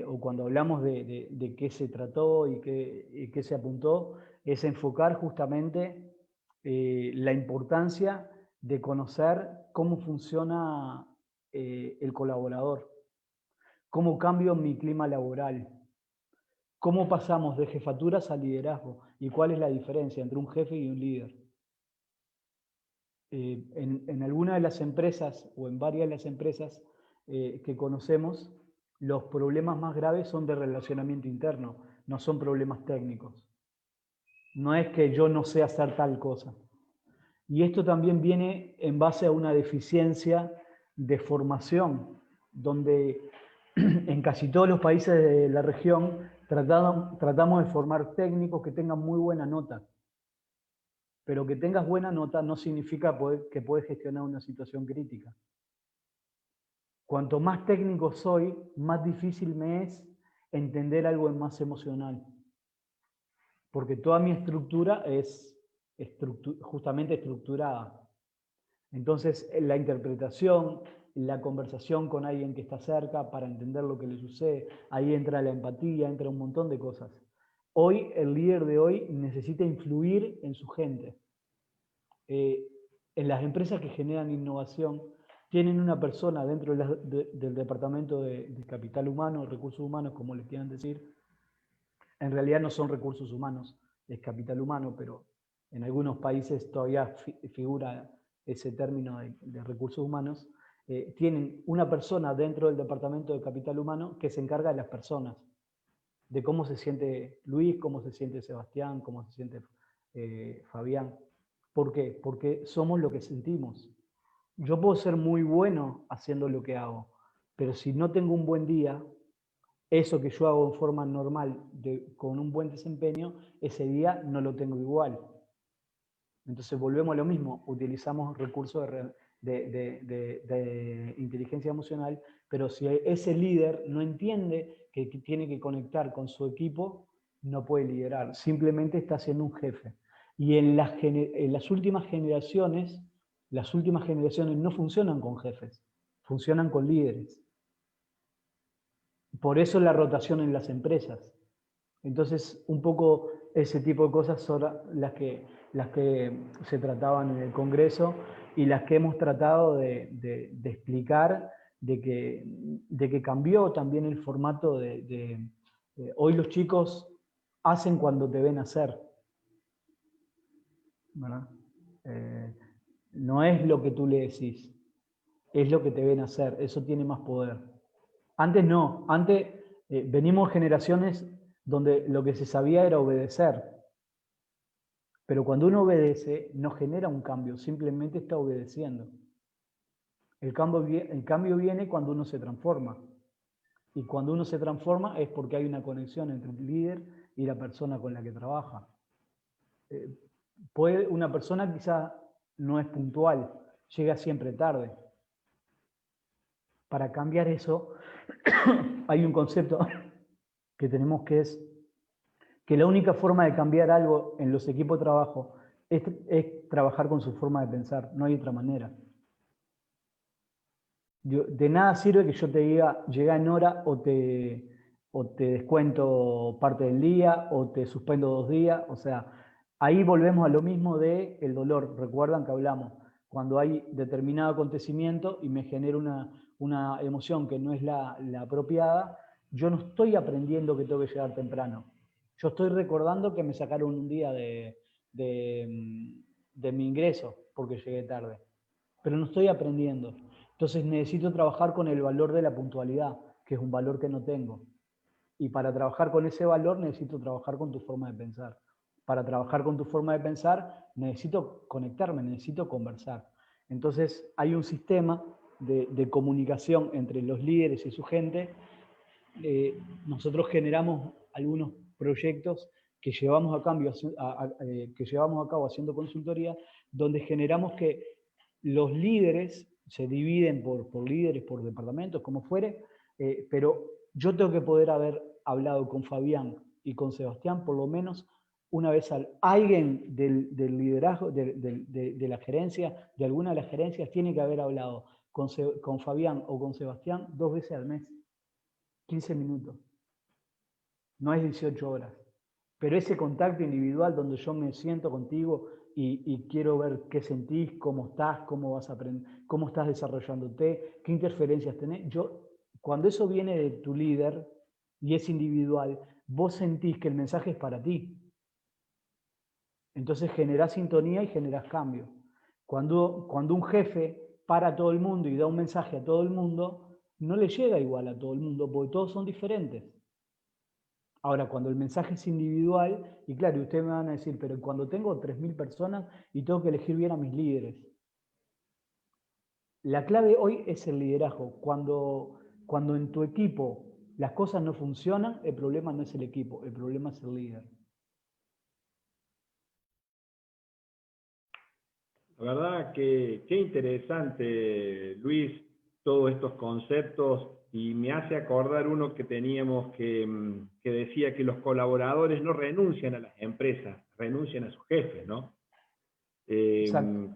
o cuando hablamos de qué se trató y qué se apuntó, es enfocar justamente la importancia de conocer cómo funciona el colaborador, cómo cambio mi clima laboral, cómo pasamos de jefaturas a liderazgo y cuál es la diferencia entre un jefe y un líder. En alguna de las empresas o en varias de las empresas que conocemos, los problemas más graves son de relacionamiento interno, no son problemas técnicos. No es que yo no sé hacer tal cosa. Y esto también viene en base a una deficiencia de formación, donde en casi todos los países de la región tratamos de formar técnicos que tengan muy buena nota. Pero que tengas buena nota no significa que puedes gestionar una situación crítica. Cuanto más técnico soy, más difícil me es entender algo más emocional. Porque toda mi estructura es justamente estructurada. Entonces, la interpretación, la conversación con alguien que está cerca para entender lo que le sucede, ahí entra la empatía, entra un montón de cosas. Hoy, el líder de hoy necesita influir en su gente. En las empresas que generan innovación, tienen una persona dentro del departamento de capital humano, recursos humanos, como les quieran decir. En realidad no son recursos humanos, es capital humano, pero en algunos países todavía figura ese término de recursos humanos. Tienen una persona dentro del departamento de capital humano que se encarga de las personas, de cómo se siente Luis, cómo se siente Sebastián, cómo se siente Fabián. ¿Por qué? Porque somos lo que sentimos. Yo puedo ser muy bueno haciendo lo que hago, pero si no tengo un buen día, eso que yo hago en forma normal, con un buen desempeño, ese día no lo tengo igual. Entonces volvemos a lo mismo, utilizamos recursos de inteligencia emocional, pero si ese líder no entiende que tiene que conectar con su equipo, no puede liderar, simplemente está siendo un jefe. Y en las últimas generaciones no funcionan con jefes, funcionan con líderes. Por eso la rotación en las empresas. Entonces, un poco ese tipo de cosas son las que se trataban en el Congreso y las que hemos tratado de explicar, de que cambió también el formato hoy los chicos hacen cuando te ven hacer, ¿verdad? No es lo que tú le decís, es lo que te ven hacer, eso tiene más poder. Antes no, antes venimos generaciones donde lo que se sabía era obedecer, pero cuando uno obedece no genera un cambio, simplemente está obedeciendo. El cambio viene cuando uno se transforma, y cuando uno se transforma es porque hay una conexión entre el líder y la persona con la que trabaja. Una persona quizá no es puntual, llega siempre tarde. Para cambiar eso, hay un concepto que tenemos que es que la única forma de cambiar algo en los equipos de trabajo es trabajar con su forma de pensar, no hay otra manera. De nada sirve que yo te diga, llega en hora o te descuento parte del día o te suspendo 2 días, o sea, ahí volvemos a lo mismo del dolor. Recuerdan que hablamos, cuando hay determinado acontecimiento y me genera una emoción que no es la apropiada, yo no estoy aprendiendo que tengo que llegar temprano. Yo estoy recordando que me sacaron un día de mi ingreso porque llegué tarde, pero no estoy aprendiendo. Entonces necesito trabajar con el valor de la puntualidad, que es un valor que no tengo. Y para trabajar con ese valor necesito trabajar con tu forma de pensar. Para trabajar con tu forma de pensar necesito conectarme, necesito conversar. Entonces hay un sistema de comunicación entre los líderes y su gente. Nosotros generamos algunos proyectos que llevamos a cabo haciendo consultoría, donde generamos que los líderes se dividen por líderes, por departamentos, como fuere, pero yo tengo que poder haber hablado con Fabián y con Sebastián por lo menos una vez alguien del liderazgo, de la gerencia, de alguna de las gerencias, tiene que haber hablado con Fabián o con Sebastián 2 veces al mes, 15 minutos. No es 18 horas. Pero ese contacto individual donde yo me siento contigo y quiero ver qué sentís, cómo estás, cómo vas a aprender, cómo estás desarrollándote, qué interferencias tenés. Cuando eso viene de tu líder y es individual, vos sentís que el mensaje es para ti. Entonces generás sintonía y generás cambio. Cuando un jefe para a todo el mundo y da un mensaje a todo el mundo, no le llega igual a todo el mundo porque todos son diferentes. Ahora, cuando el mensaje es individual, y claro, ustedes me van a decir, pero cuando tengo 3.000 personas y tengo que elegir bien a mis líderes. La clave hoy es el liderazgo. Cuando en tu equipo las cosas no funcionan, el problema no es el equipo, el problema es el líder. La verdad que qué interesante, Luis, todos estos conceptos, y me hace acordar uno que teníamos que decía que los colaboradores no renuncian a las empresas, renuncian a sus jefes, ¿no?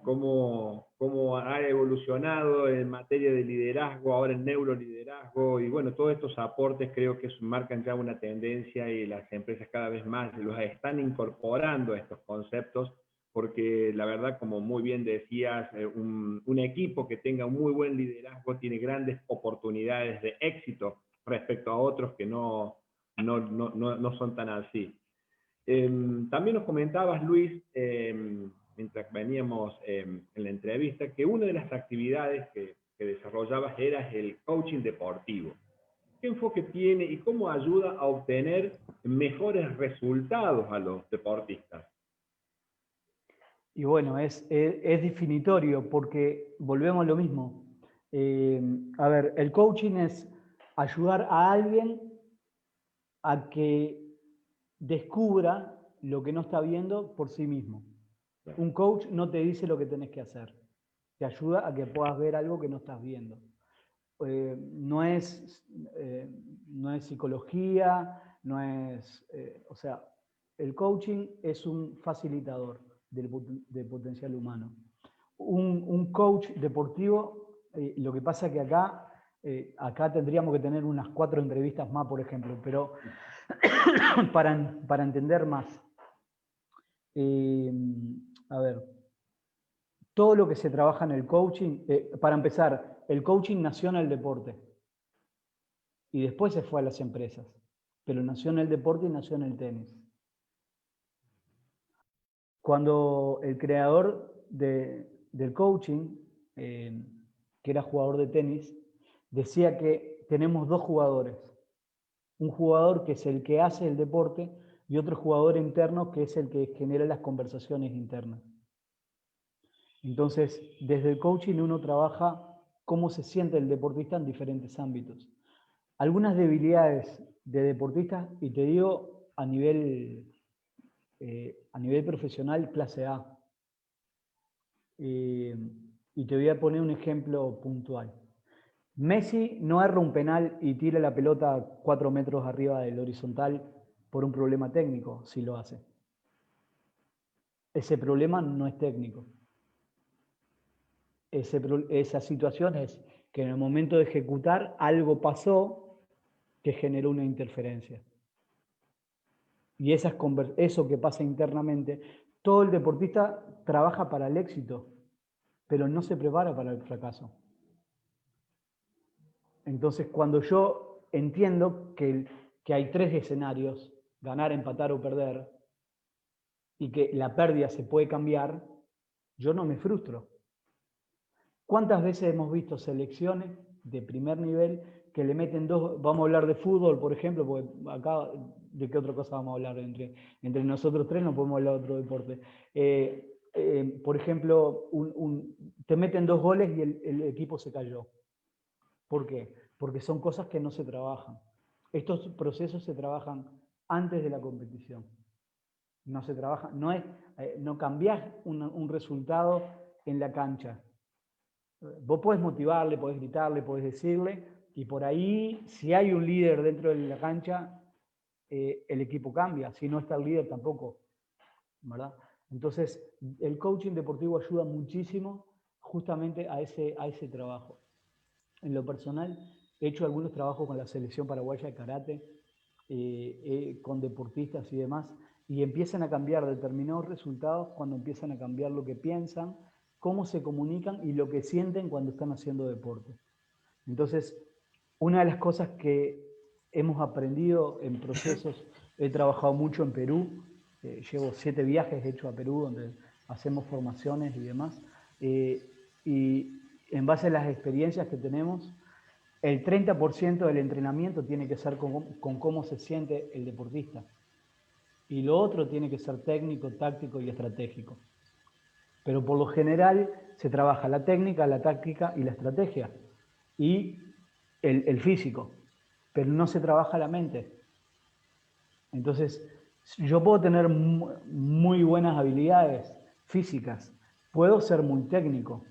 Cómo ha evolucionado en materia de liderazgo, ahora en neuroliderazgo, y bueno, todos estos aportes creo que marcan ya una tendencia y las empresas cada vez más los están incorporando a estos conceptos, porque la verdad, como muy bien decías, un equipo que tenga un muy buen liderazgo tiene grandes oportunidades de éxito respecto a otros que no son tan así. También nos comentabas, Luis, mientras veníamos en la entrevista, que una de las actividades que desarrollabas era el coaching deportivo. ¿Qué enfoque tiene y cómo ayuda a obtener mejores resultados a los deportistas? Y bueno, es definitorio porque volvemos a lo mismo. A ver, el coaching es ayudar a alguien a que descubra lo que no está viendo por sí mismo. Un coach no te dice lo que tenés que hacer. te ayuda a que puedas ver algo que no estás viendo. No es psicología, no es, o sea, el coaching es un facilitador del potencial humano. Un coach deportivo, lo que pasa que acá tendríamos que tener unas 4 entrevistas más, por ejemplo, pero para entender más. A ver, todo lo que se trabaja en el coaching, para empezar, el coaching nació en el deporte y después se fue a las empresas, pero nació en el deporte y nació en el tenis. Cuando el creador del coaching, que era jugador de tenis, decía que tenemos 2 jugadores. Un jugador que es el que hace el deporte y otro jugador interno que es el que genera las conversaciones internas. Entonces, desde el coaching uno trabaja cómo se siente el deportista en diferentes ámbitos. Algunas debilidades de deportistas, y te digo a nivel profesional, clase A. Y te voy a poner un ejemplo puntual. Messi no erra un penal y tira la pelota 4 metros arriba del horizontal por un problema técnico, si lo hace. Ese problema no es técnico. Esa situación es que en el momento de ejecutar algo pasó que generó una interferencia. Y eso que pasa internamente, todo el deportista trabaja para el éxito, pero no se prepara para el fracaso. Entonces, cuando yo entiendo que hay 3 escenarios, ganar, empatar o perder, y que la pérdida se puede cambiar, yo no me frustro. ¿Cuántas veces hemos visto selecciones de primer nivel que le meten 2, vamos a hablar de fútbol, por ejemplo, porque acá, ¿de qué otra cosa vamos a hablar? Entre nosotros 3 no podemos hablar de otro deporte. Por ejemplo, te meten 2 goles y el equipo se cayó. ¿Por qué? Porque son cosas que no se trabajan. Estos procesos se trabajan antes de la competición. No se trabaja, no cambiás un resultado en la cancha. Vos podés motivarle, podés gritarle, podés decirle, y por ahí, si hay un líder dentro de la cancha, el equipo cambia. Si no está el líder, tampoco, ¿verdad? Entonces, el coaching deportivo ayuda muchísimo justamente a ese trabajo. En lo personal, he hecho algunos trabajos con la selección paraguaya de karate, con deportistas y demás, y empiezan a cambiar determinados resultados cuando empiezan a cambiar lo que piensan, cómo se comunican y lo que sienten cuando están haciendo deporte. Entonces, una de las cosas que hemos aprendido en procesos, he trabajado mucho en Perú, llevo 7 viajes hechos a Perú donde hacemos formaciones y demás, y en base a las experiencias que tenemos, el 30% del entrenamiento tiene que ser con cómo se siente el deportista. Y lo otro tiene que ser técnico, táctico y estratégico. Pero por lo general se trabaja la técnica, la táctica y la estrategia. Y el físico. Pero no se trabaja la mente. Entonces, yo puedo tener muy buenas habilidades físicas. Puedo ser muy técnico.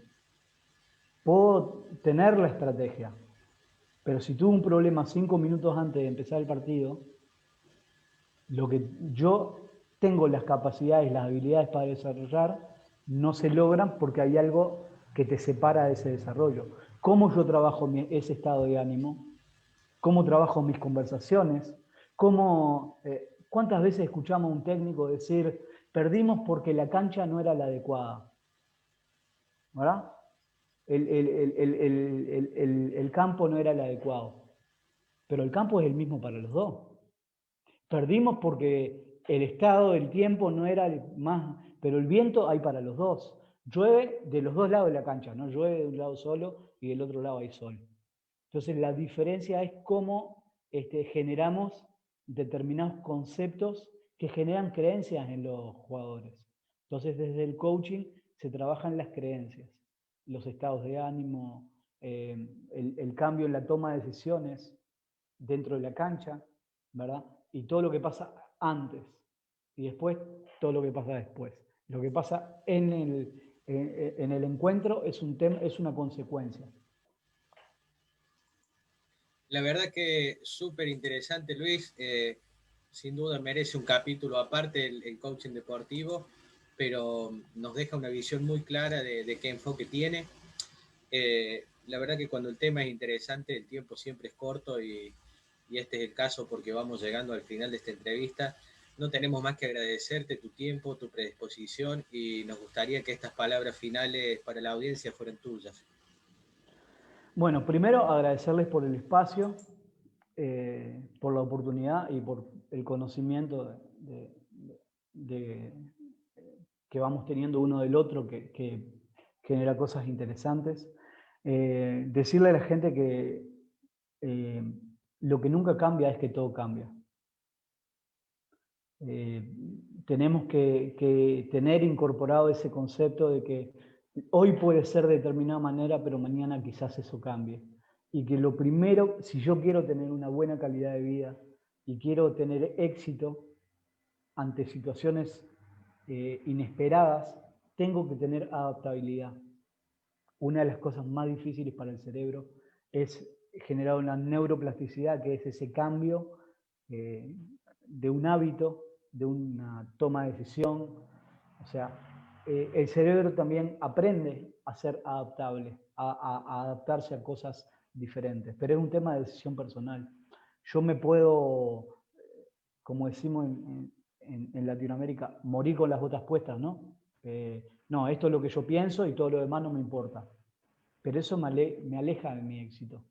Puedo tener la estrategia. Pero si tuve un problema 5 minutos antes de empezar el partido, lo que yo tengo las capacidades, las habilidades para desarrollar, no se logran porque hay algo que te separa de ese desarrollo. ¿Cómo yo trabajo ese estado de ánimo? ¿Cómo trabajo mis conversaciones? ¿Cuántas veces escuchamos a un técnico decir, perdimos porque la cancha no era la adecuada? ¿Verdad? El campo no era el adecuado. Pero el campo es el mismo para los dos. Perdimos porque el estado del tiempo no era el más, pero el viento hay para los dos. Llueve de los dos lados de la cancha, no llueve de un lado solo y del otro lado hay sol. Entonces la diferencia es cómo generamos determinados conceptos que generan creencias en los jugadores. Entonces desde el se trabajan las creencias, los estados de ánimo, el cambio en la toma de decisiones dentro de la cancha, ¿verdad? Y todo lo que pasa antes y después, todo lo que pasa después. Lo que pasa en en el encuentro es un tema, es una consecuencia. La verdad que súper interesante, Luis. Sin duda merece un capítulo aparte el coaching deportivo, pero nos deja una visión muy clara de qué enfoque tiene. La verdad que cuando el tema es interesante, el tiempo siempre es corto y este es el caso porque vamos llegando al final de esta entrevista. No tenemos más que agradecerte tu tiempo, tu predisposición y nos gustaría que estas palabras finales para la audiencia fueran tuyas. Bueno, primero agradecerles por el espacio, por la oportunidad y por el conocimiento que vamos teniendo uno del otro, que genera cosas interesantes. Decirle a la gente que lo que nunca cambia es que todo cambia. Tenemos que tener incorporado ese concepto de que hoy puede ser de determinada manera, pero mañana quizás eso cambie. Y que lo primero, si yo quiero tener una buena calidad de vida y quiero tener éxito ante situaciones inesperadas, tengo que tener adaptabilidad. Una de las cosas más difíciles para el cerebro es generar una neuroplasticidad, que es ese cambio de un hábito, de una toma de decisión. O sea, el cerebro también aprende a ser adaptable, a adaptarse a cosas diferentes, pero es un tema de decisión personal. Yo me puedo, como decimos en Latinoamérica, morir con las botas puestas, ¿no? No, esto es lo que yo pienso y todo lo demás no me importa. Pero eso me aleja de mi éxito,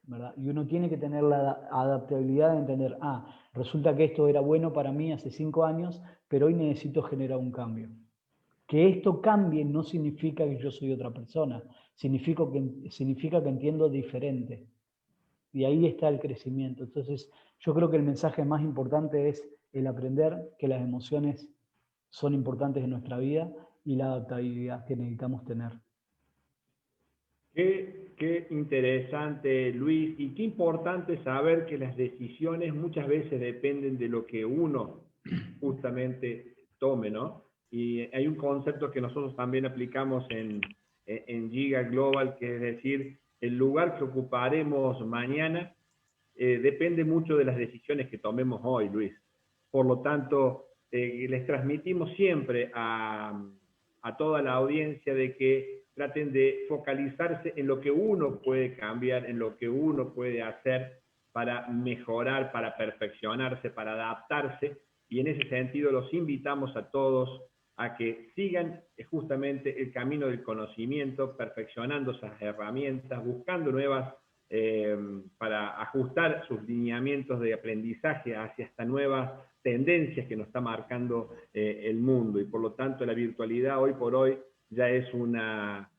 ¿verdad? Y uno tiene que tener la adaptabilidad de entender, resulta que esto era bueno para mí hace 5 años, pero hoy necesito generar un cambio. Que esto cambie no significa que yo soy otra persona, significa que entiendo diferente. Y ahí está el crecimiento. Entonces, yo creo que el mensaje más importante es el aprender que las emociones son importantes en nuestra vida y la adaptabilidad que necesitamos tener. Qué interesante, Luis, y qué importante saber que las decisiones muchas veces dependen de lo que uno justamente tome, ¿no? Y hay un concepto que nosotros también aplicamos en Giga Global, que es decir, el lugar que ocuparemos mañana depende mucho de las decisiones que tomemos hoy, Luis. Por lo tanto, les transmitimos siempre a toda la audiencia de que traten de focalizarse en lo que uno puede cambiar, en lo que uno puede hacer para mejorar, para perfeccionarse, para adaptarse. Y en ese sentido los invitamos a todos a que sigan justamente el camino del conocimiento, perfeccionando esas herramientas, buscando nuevas para ajustar sus lineamientos de aprendizaje hacia estas nuevas tendencias que nos está marcando el mundo. Y por lo tanto la virtualidad hoy por hoy ya es una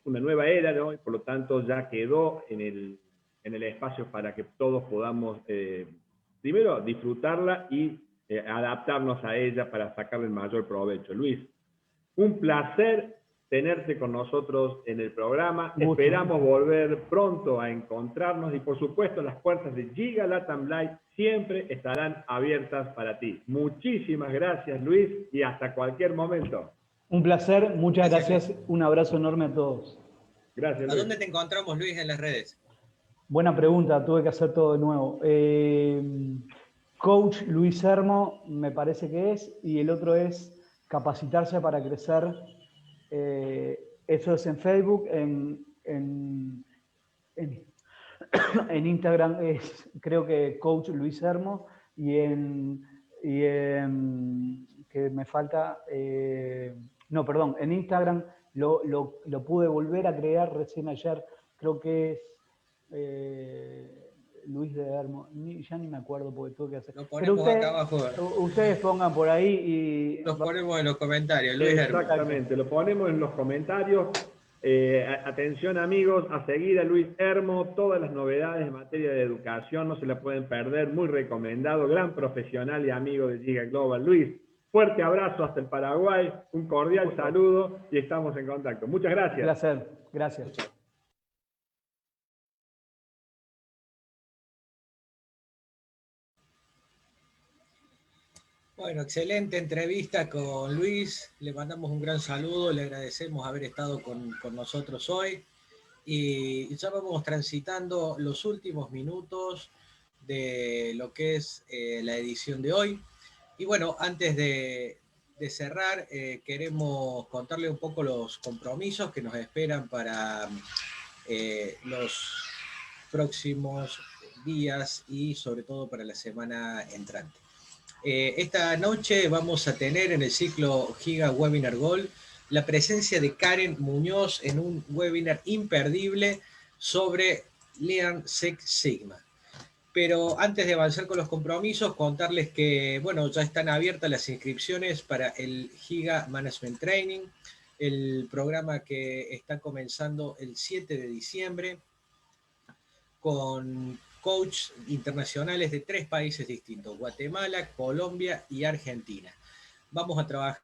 nueva era, ¿no? Y por lo tanto ya quedó en el espacio para que todos podamos primero disfrutarla y adaptarnos a ella para sacarle el mayor provecho. Luis, un placer tenerte con nosotros en el programa. Mucho. Esperamos volver pronto a encontrarnos y por supuesto las puertas de Giga Latam Live siempre estarán abiertas para ti. Muchísimas gracias, Luis, y hasta cualquier momento. Un placer, muchas gracias. Un abrazo enorme a todos. Gracias, Luis. ¿A dónde te encontramos, Luis, en las redes? Buena pregunta, tuve que hacer todo de nuevo. Coach Luis Hermo, me parece que es, y el otro es Capacitarse para Crecer. Eso es en Facebook, en Instagram es, creo que Coach Luis Hermo, y que me falta, no, perdón, en Instagram lo pude volver a crear recién ayer, creo que es Luis de Hermo, ya ni me acuerdo porque tuve que hacer. Lo ponemos acá abajo. Ustedes pongan por ahí y... Los ponemos en los comentarios, Luis Hermo. Exactamente, lo ponemos en los comentarios. Atención amigos, a seguir a Luis Hermo, todas las novedades en materia de educación, no se la pueden perder, muy recomendado, gran profesional y amigo de Giga Global. Luis, fuerte abrazo hasta el Paraguay, un cordial saludo y estamos en contacto. Muchas gracias. Un placer, gracias. Bueno, excelente entrevista con Luis. Le mandamos un gran saludo, le agradecemos haber estado con nosotros hoy. Y ya vamos transitando los últimos minutos de lo que es la edición de hoy. Y bueno, antes de cerrar, queremos contarle un poco los compromisos que nos esperan para los próximos días y sobre todo para la semana entrante. Esta noche vamos a tener en el ciclo Giga Webinar Gold la presencia de Karen Muñoz en un webinar imperdible sobre Lean Six Sigma. Pero antes de avanzar con los compromisos, contarles que, bueno, ya están abiertas las inscripciones para el Giga Management Training, el programa que está comenzando el 7 de diciembre con coaches internacionales de 3 países distintos, Guatemala, Colombia y Argentina. Vamos a trabajar